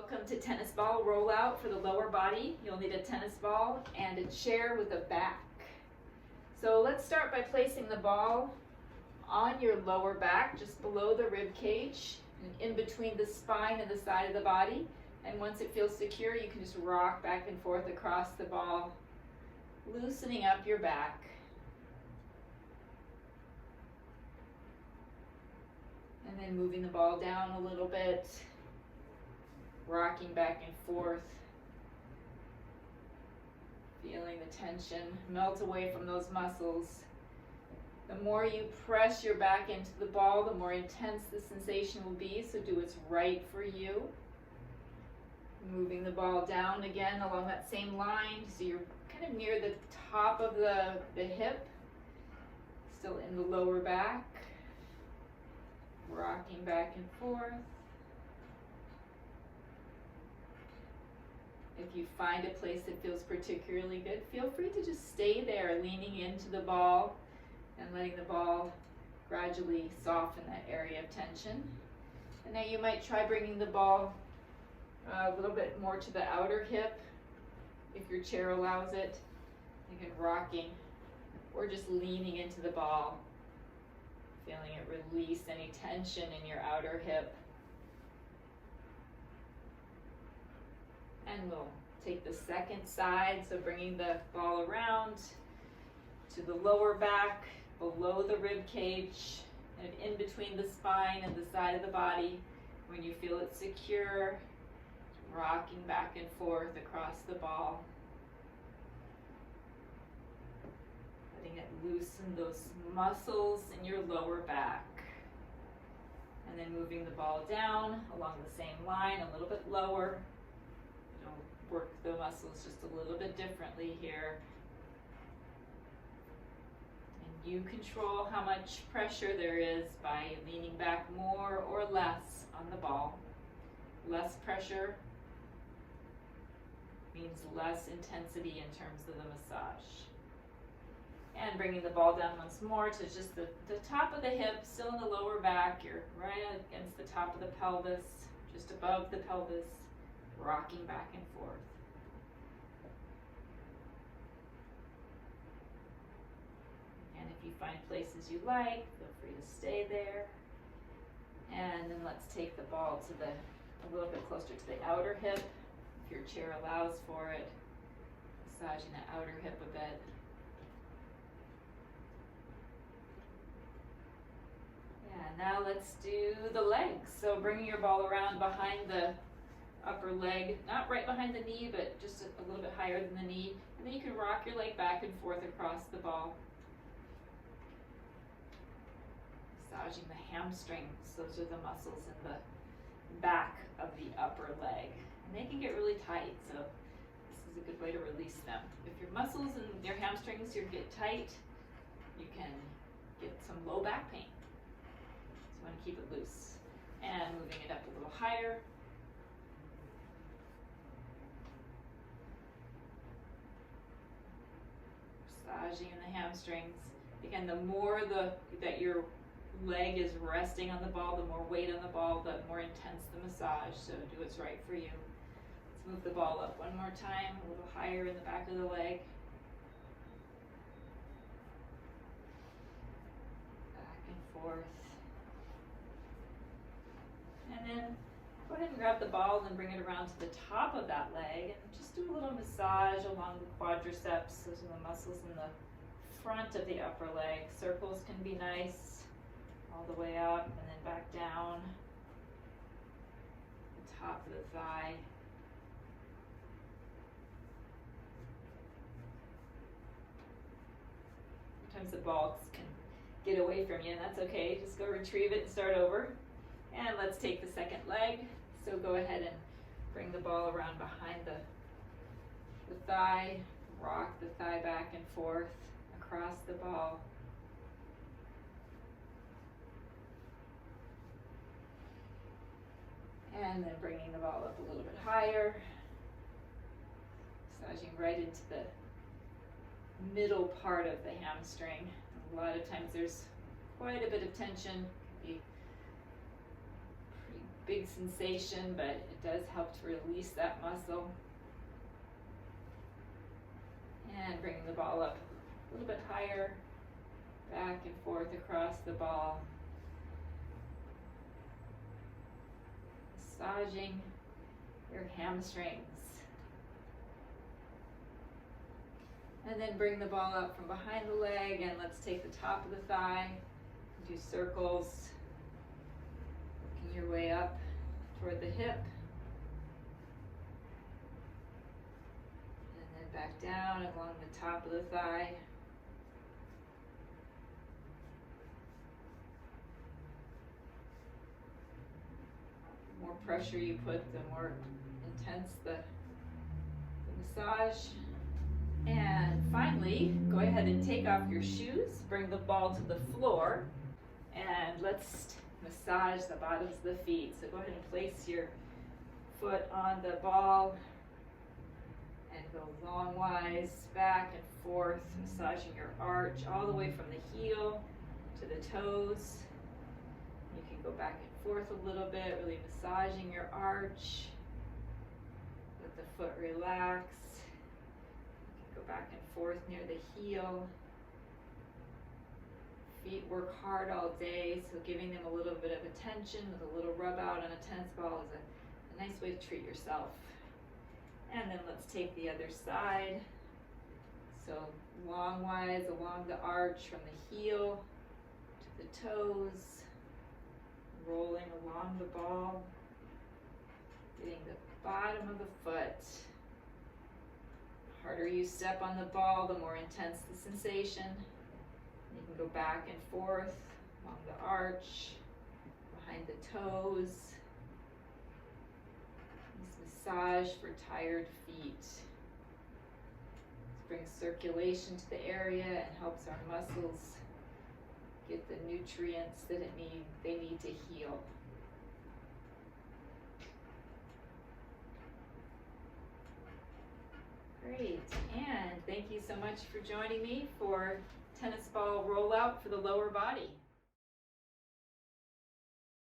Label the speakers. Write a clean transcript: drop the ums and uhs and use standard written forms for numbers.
Speaker 1: Welcome to tennis ball rollout for the lower body. You'll need a tennis ball and a chair with a back. So let's start by placing the ball on your lower back, just below the rib cage, and in between the spine and the side of the body. And once it feels secure, you can just rock back and forth across the ball, loosening up your back. And then moving the ball down a little bit, rocking back and forth, feeling the tension melt away from those muscles. The more you press your back into the ball, the more intense the sensation will be, so do what's right for you. Moving the ball down again along that same line, so you're kind of near the top of the hip, still in the lower back, rocking back and forth. If you find a place that feels particularly good, feel free to just stay there, leaning into the ball and letting the ball gradually soften that area of tension. And now you might try bringing the ball a little bit more to the outer hip, if your chair allows it. Again, rocking or just leaning into the ball, feeling it release any tension in your outer hip. And we'll take the second side, so bringing the ball around to the lower back, below the rib cage, and in between the spine and the side of the body. When you feel it secure, rocking back and forth across the ball, letting it loosen those muscles in your lower back. And then moving the ball down along the same line, a little bit lower. Work the muscles just a little bit differently here. And you control how much pressure there is by leaning back more or less on the ball. Less pressure means less intensity in terms of the massage. And bringing the ball down once more to just the top of the hip, still in the lower back. You're right against the top of the pelvis, just above the pelvis, rocking back and forth. And if you find places you like, feel free to stay there. And then let's take the ball to a little bit closer to the outer hip, if your chair allows for it. Massaging the outer hip a bit. Yeah, now let's do the legs. So bringing your ball around behind the upper leg, not right behind the knee, but just a little bit higher than the knee. And then you can rock your leg back and forth across the ball. Massaging the hamstrings. Those are the muscles in the back of the upper leg. And they can get really tight, so this is a good way to release them. If your muscles and your hamstrings get tight, you can get some low back pain. So you want to keep it loose. And moving it up a little higher. Massaging in the hamstrings. Again, the more that your leg is resting on the ball, the more weight on the ball, the more intense the massage. So do what's right for you. Let's move the ball up one more time, a little higher in the back of the leg. Back and forth. And then go ahead and grab the ball and bring it around to the top of that leg and just do a little massage along the quadriceps. Those are the muscles in the front of the upper leg. Circles can be nice, all the way up and then back down. The top of the thigh. Sometimes the balls can get away from you, and that's okay. Just go retrieve it and start over. And let's take the second leg. So go ahead and bring the ball around behind the thigh, rock the thigh back and forth across the ball. And then bringing the ball up a little bit higher, massaging right into the middle part of the hamstring. A lot of times there's quite a bit of tension, be pretty big sensation, but it does help to release that muscle. And bringing the ball up a little bit higher, back and forth across the ball. Massaging your hamstrings. And then bring the ball up from behind the leg, and let's take the top of the thigh, do circles, working your way up toward the hip. And then back down along the top of the thigh. The more pressure you put, the more intense the massage. And finally, go ahead and take off your shoes, bring the ball to the floor, and let's massage the bottoms of the feet. So go ahead and place your foot on the ball and go longwise back and forth, massaging your arch all the way from the heel to the toes. You can go back and forth a little bit, really massaging your arch. Let the foot relax. Go back and forth near the heel. Feet work hard all day, so giving them a little bit of attention with a little rub out on a tennis ball is a nice way to treat yourself. And then let's take the other side. So longwise along the arch from the heel to the toes, rolling along the ball, getting the bottom of the foot. The harder you step on the ball, the more intense the sensation. You can go back and forth along the arch, behind the toes. This massage for tired feet. This brings circulation to the area and helps our muscles get the nutrients that they need to heal. Great, and thank you so much for joining me for tennis ball rollout for the lower body.